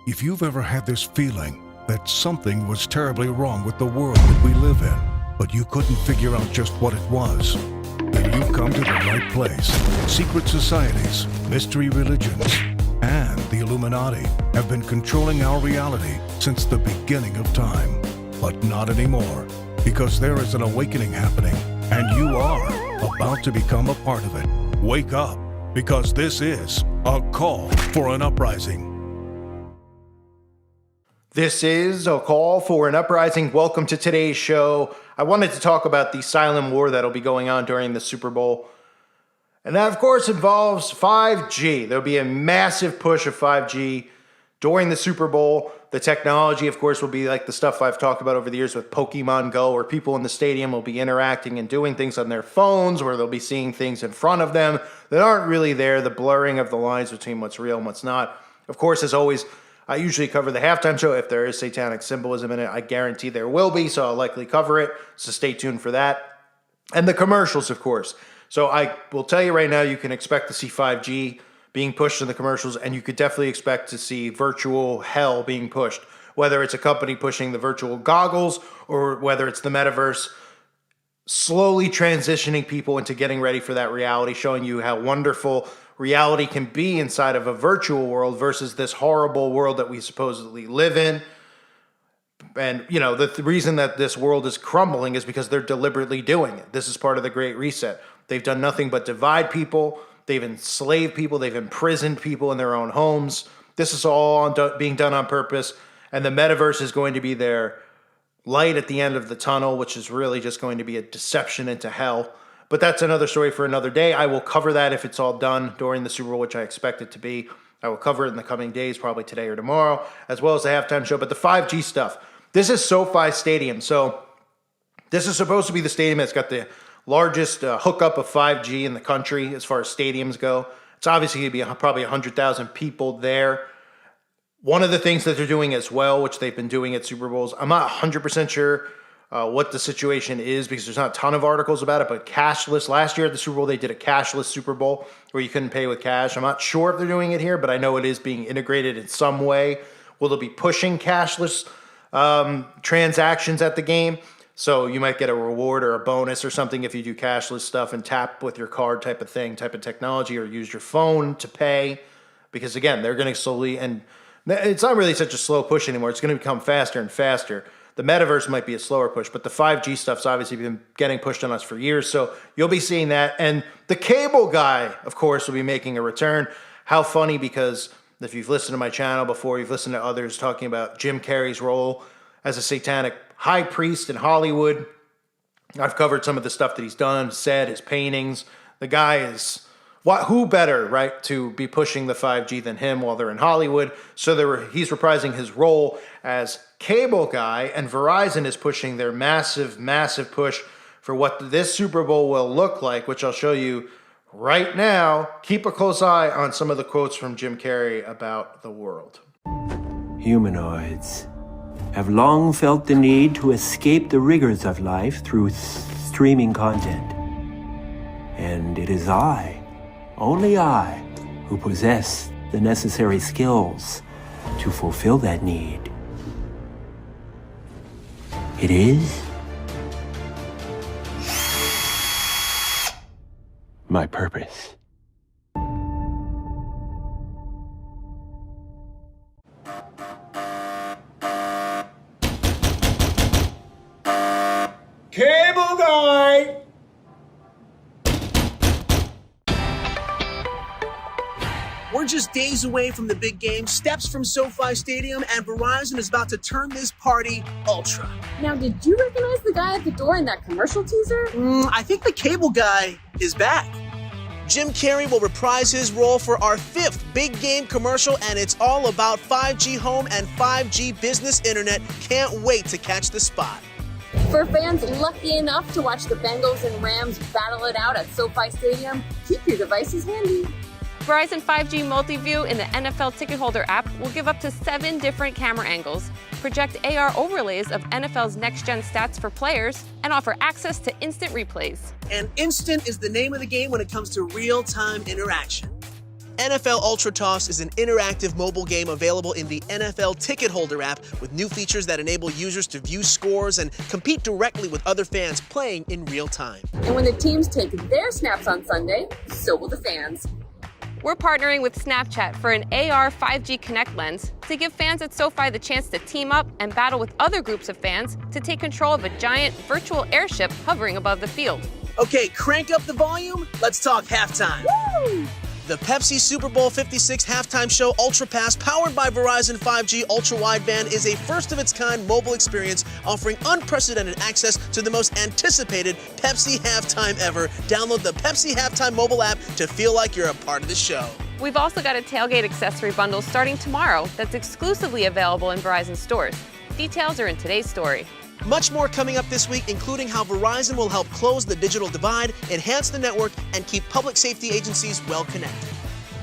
If you've ever had this feeling that something was terribly wrong with the world that we live in, but you couldn't figure out just what it was, then you've come to the right place. Secret societies, mystery religions, and the Illuminati have been controlling our reality since the beginning of time. But not anymore, because there is an awakening happening, and you are about to become a part of it. Wake up, because this is a call for an uprising. This is a call for an uprising. Welcome to today's show. I wanted to talk about the silent war that'll be going on during the Super Bowl. And that, of course, involves 5G. There'll be a massive push of 5G during the Super Bowl. The technology, of course, will be like the stuff I've talked about over the years with Pokemon Go, where people in the stadium will be interacting and doing things on their phones, where they'll be seeing things in front of them that aren't really there, the blurring of the lines between what's real and what's not. Of course, as always, I usually cover the halftime show. If there is satanic symbolism in it, I guarantee there will be, so I'll likely cover it. So stay tuned for that. And the commercials, of course. So I will tell you right now, you can expect to see 5G being pushed in the commercials, and you could definitely expect to see virtual hell being pushed, whether it's a company pushing the virtual goggles or whether it's the metaverse slowly transitioning people into getting ready for that reality, showing you how wonderful reality can be inside of a virtual world versus this horrible world that we supposedly live in. And, you know, the reason that this world is crumbling is because they're deliberately doing it. This is part of the Great Reset. They've done nothing but divide people. They've enslaved people. They've imprisoned people in their own homes. This is all being done on purpose. And the metaverse is going to be their light at the end of the tunnel, which is really just going to be a deception into hell. But that's another story for another day. I will cover that if it's all done during the Super Bowl, which I expect it to be. I will cover it in the coming days, probably today or tomorrow, as well as the halftime show. But the 5G stuff, this is SoFi Stadium. So this is supposed to be the stadium that's got the largest hookup of 5G in the country as far as stadiums go. It's obviously going to be probably 100,000 people there. One of the things that they're doing as well, which they've been doing at Super Bowls, I'm not 100% sure what the situation is because there's not a ton of articles about it, but cashless. Last year at the Super Bowl, they did a cashless Super Bowl where you couldn't pay with cash. I'm not sure if they're doing it here, but I know it is being integrated in some way. Will they be pushing cashless transactions at the game? So you might get a reward or a bonus or something if you do cashless stuff and tap with your card type of thing, type of technology, or use your phone to pay. Because again, they're going to slowly, and it's not really such a slow push anymore. It's going to become faster and faster. The metaverse might be a slower push, but the 5G stuff's obviously been getting pushed on us for years. So you'll be seeing that. And the cable guy, of course, will be making a return. How funny, because if you've listened to my channel before, you've listened to others talking about Jim Carrey's role as a satanic high priest in Hollywood. I've covered some of the stuff that he's done, said, his paintings. The guy is, who better, right, to be pushing the 5G than him while they're in Hollywood? So he's reprising his role as cable guy, and Verizon is pushing their massive, massive push for what this Super Bowl will look like, which I'll show you right now. Keep a close eye on some of the quotes from Jim Carrey about the world. Humanoids have long felt the need to escape the rigors of life through streaming content. And it is I, only I, who possess the necessary skills to fulfill that need. It is my purpose. Cable guy! We're just days away from the big game, steps from SoFi Stadium, and Verizon is about to turn this party ultra. Now, did you recognize the guy at the door in that commercial teaser? I think the cable guy is back. Jim Carrey will reprise his role for our 5th big game commercial, and it's all about 5G home and 5G business internet. Can't wait to catch the spot. For fans lucky enough to watch the Bengals and Rams battle it out at SoFi Stadium, keep your devices handy. Verizon 5G Multi-View in the NFL Ticket Holder app will give up to 7 different camera angles, project AR overlays of NFL's next-gen stats for players, and offer access to instant replays. And instant is the name of the game when it comes to real-time interaction. NFL Ultra Toss is an interactive mobile game available in the NFL Ticket Holder app with new features that enable users to view scores and compete directly with other fans playing in real time. And when the teams take their snaps on Sunday, so will the fans. We're partnering with Snapchat for an AR 5G Connect lens to give fans at SoFi the chance to team up and battle with other groups of fans to take control of a giant virtual airship hovering above the field. Okay, crank up the volume. Let's talk halftime. Woo! The Pepsi Super Bowl 56 halftime show Ultra Pass, powered by Verizon 5G Ultra Wideband, is a first-of-its-kind mobile experience offering unprecedented access to the most anticipated Pepsi halftime ever. Download the Pepsi Halftime mobile app to feel like you're a part of the show. We've also got a tailgate accessory bundle starting tomorrow that's exclusively available in Verizon stores. Details are in today's story. Much more coming up this week, including how Verizon will help close the digital divide, enhance the network, and keep public safety agencies well connected.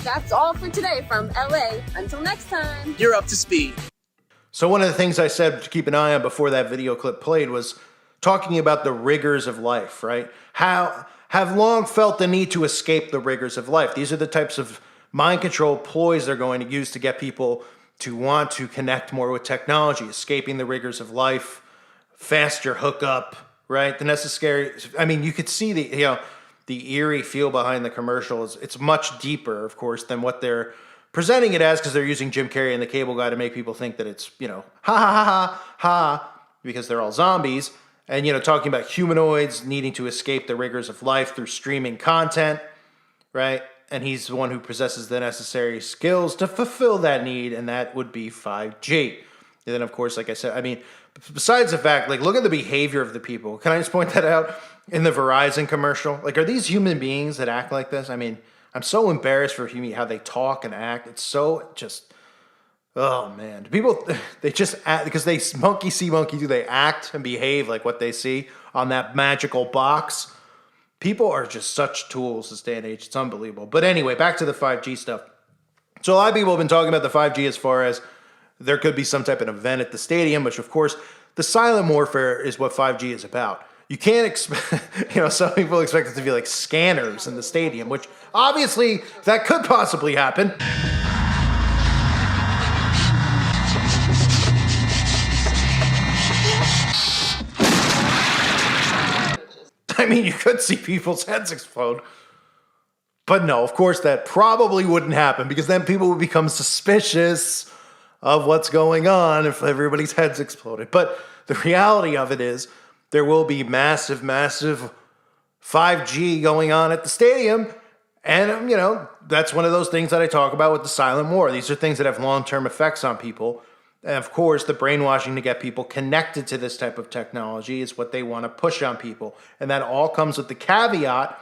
That's all for today from LA. Until next time. You're up to speed. So one of the things I said to keep an eye on before that video clip played was talking about the rigors of life, right? Have long felt the need to escape the rigors of life. These are the types of mind control ploys they're going to use to get people to want to connect more with technology, escaping the rigors of life, faster hookup, right? The necessary, I mean, you could see the eerie feel behind the commercial. It's much deeper, of course, than what they're presenting it as, because they're using Jim Carrey and the Cable Guy to make people think that it's, ha ha ha ha ha, because they're all zombies. And, talking about humanoids needing to escape the rigors of life through streaming content, right? And he's the one who possesses the necessary skills to fulfill that need, and that would be 5G. And then, of course, like I said, I mean, besides the fact, look at the behavior of the people. Can I just point that out in the Verizon commercial? Are these human beings that act like this? I mean, I'm so embarrassed for how they talk and act. It's so just, oh man. People, they just act, because they monkey see, monkey do. They act and behave like what they see on that magical box. People are just such tools this day and age. It's unbelievable. But anyway, back to the 5G stuff. So a lot of people have been talking about the 5G as far as there could be some type of event at the stadium, which of course, the silent warfare is what 5G is about. You can't expect, some people expect it to be like scanners in the stadium, which obviously that could possibly happen. I mean, you could see people's heads explode. But no, of course, that probably wouldn't happen, because then people would become suspicious of what's going on if everybody's heads exploded. But the reality of it is there will be massive, massive 5G going on at the stadium. And, that's one of those things that I talk about with the silent war. These are things that have long-term effects on people. And of course, the brainwashing to get people connected to this type of technology is what they want to push on people. And that all comes with the caveat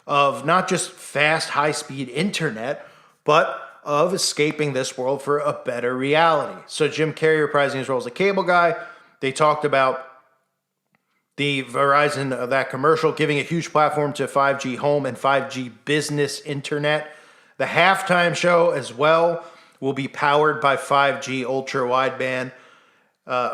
of not just fast, high-speed internet, but of escaping this world for a better reality. So Jim Carrey reprising his role as a Cable Guy. They talked about the Verizon, that commercial, giving a huge platform to 5G home and 5G business internet. The halftime show as well will be powered by 5G ultra wideband.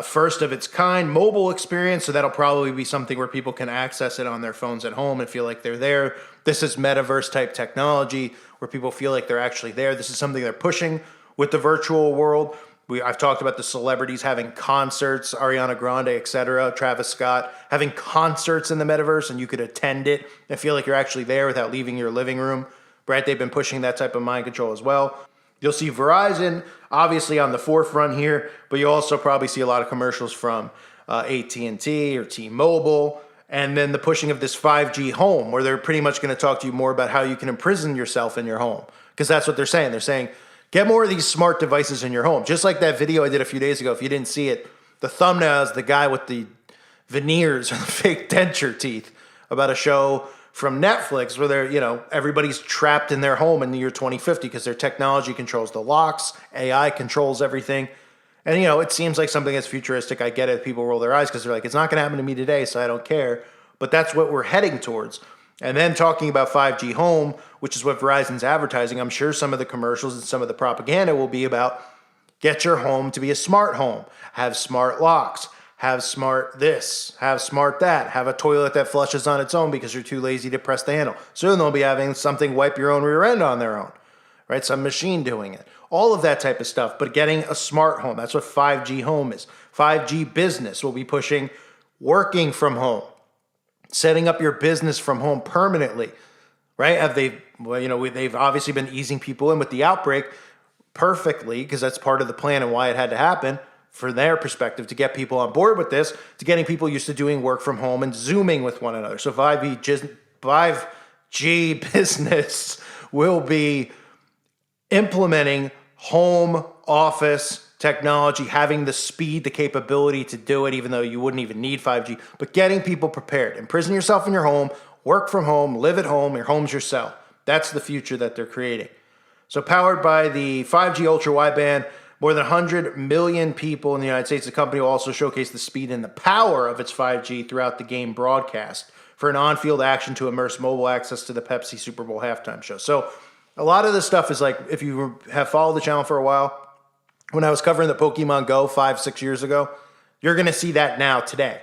First of its kind mobile experience, so that'll probably be something where people can access it on their phones at home and feel like they're there. This is metaverse type technology where people feel like they're actually there. This is something they're pushing with the virtual world. I've talked about the celebrities having concerts, Ariana Grande, etc., Travis Scott, having concerts in the metaverse, and you could attend it and feel like you're actually there without leaving your living room. Right? They've been pushing that type of mind control as well. You'll see Verizon obviously on the forefront here, but you also probably see a lot of commercials from AT&T or T-Mobile, and then the pushing of this 5G home, where they're pretty much going to talk to you more about how you can imprison yourself in your home, because that's what they're saying. They're saying, get more of these smart devices in your home. Just like that video I did a few days ago. If you didn't see it, the thumbnail is the guy with the veneers or the fake denture teeth, about a show from Netflix where they're, everybody's trapped in their home in the year 2050 because their technology controls the locks, AI controls everything. And, it seems like something that's futuristic. I get it. People roll their eyes because they're like, it's not going to happen to me today, so I don't care. But that's what we're heading towards. And then talking about 5G home, which is what Verizon's advertising, I'm sure some of the commercials and some of the propaganda will be about get your home to be a smart home, have smart locks, have smart this, have smart that, have a toilet that flushes on its own because you're too lazy to press the handle. Soon they'll be having something wipe your own rear end on their own, right? Some machine doing it. All of that type of stuff, but getting a smart home. That's what 5G home is. 5G business will be pushing working from home, setting up your business from home permanently, right? They've obviously been easing people in with the outbreak perfectly, because that's part of the plan and why it had to happen for their perspective, to get people on board with this, to getting people used to doing work from home and Zooming with one another. So 5G business will be implementing home office technology, having the speed, the capability to do it, even though you wouldn't even need 5G, but getting people prepared. Imprison yourself in your home, work from home, live at home, your home's your cell. That's the future that they're creating. So powered by the 5G ultra wideband, more than 100 million people in the United States. The company will also showcase the speed and the power of its 5G throughout the game broadcast for an on-field action to immerse mobile access to the Pepsi Super Bowl halftime show. So a lot of this stuff is like, if you have followed the channel for a while, when I was covering the Pokemon Go 5-6 years ago, you're going to see that now today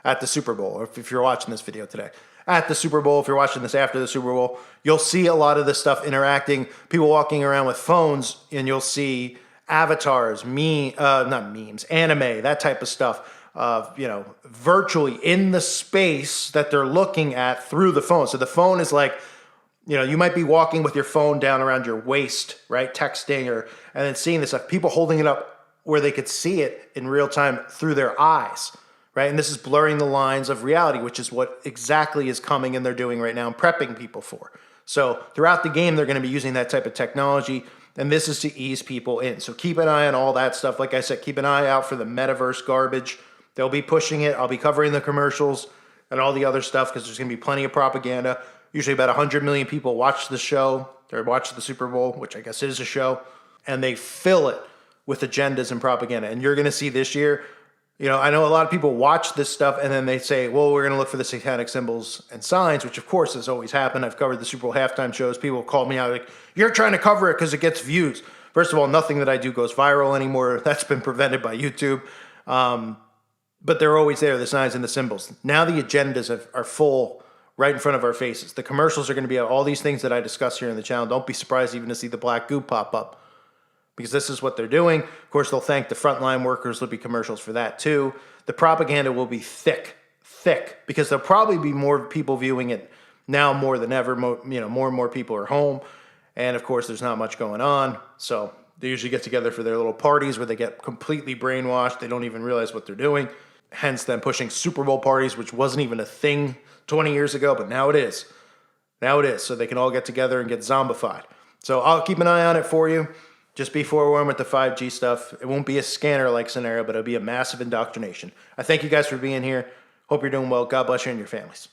at the Super Bowl, or if you're watching this video today. At the Super Bowl, if you're watching this after the Super Bowl, you'll see a lot of this stuff interacting, people walking around with phones, and you'll see avatars, not memes, anime, that type of stuff, virtually in the space that they're looking at through the phone. So the phone is like, you might be walking with your phone down around your waist, right? Texting and then seeing this stuff. People holding it up where they could see it in real time through their eyes, right? And this is blurring the lines of reality, which is what exactly is coming and they're doing right now and prepping people for. So throughout the game, they're going to be using that type of technology, and this is to ease people in. So keep an eye on all that stuff. Like I said, keep an eye out for the metaverse garbage. They'll be pushing it. I'll be covering the commercials and all the other stuff, because there's going to be plenty of propaganda. Usually about 100 million people watch the show, or watch the Super Bowl, which I guess is a show, and they fill it with agendas and propaganda. And you're going to see this year, I know a lot of people watch this stuff and then they say, well, we're going to look for the satanic symbols and signs, which of course has always happened. I've covered the Super Bowl halftime shows. People call me out like, you're trying to cover it because it gets views. First of all, nothing that I do goes viral anymore. That's been prevented by YouTube. But they're always there, the signs and the symbols. Now the agendas are full right in front of our faces. The commercials are going to be all these things that I discuss here in the channel. Don't be surprised even to see the black goo pop up, because this is what they're doing. Of course, they'll thank the frontline workers. There'll be commercials for that too. The propaganda will be thick, because there'll probably be more people viewing it now more than ever. More and more people are home. And of course, there's not much going on. So they usually get together for their little parties where they get completely brainwashed. They don't even realize what they're doing. Hence them pushing Super Bowl parties, which wasn't even a thing 20 years ago, but now it is. Now it is, so they can all get together and get zombified. So I'll keep an eye on it for you. Just be forewarned with the 5G stuff. It won't be a scanner-like scenario, but it'll be a massive indoctrination. I thank you guys for being here. Hope you're doing well. God bless you and your families.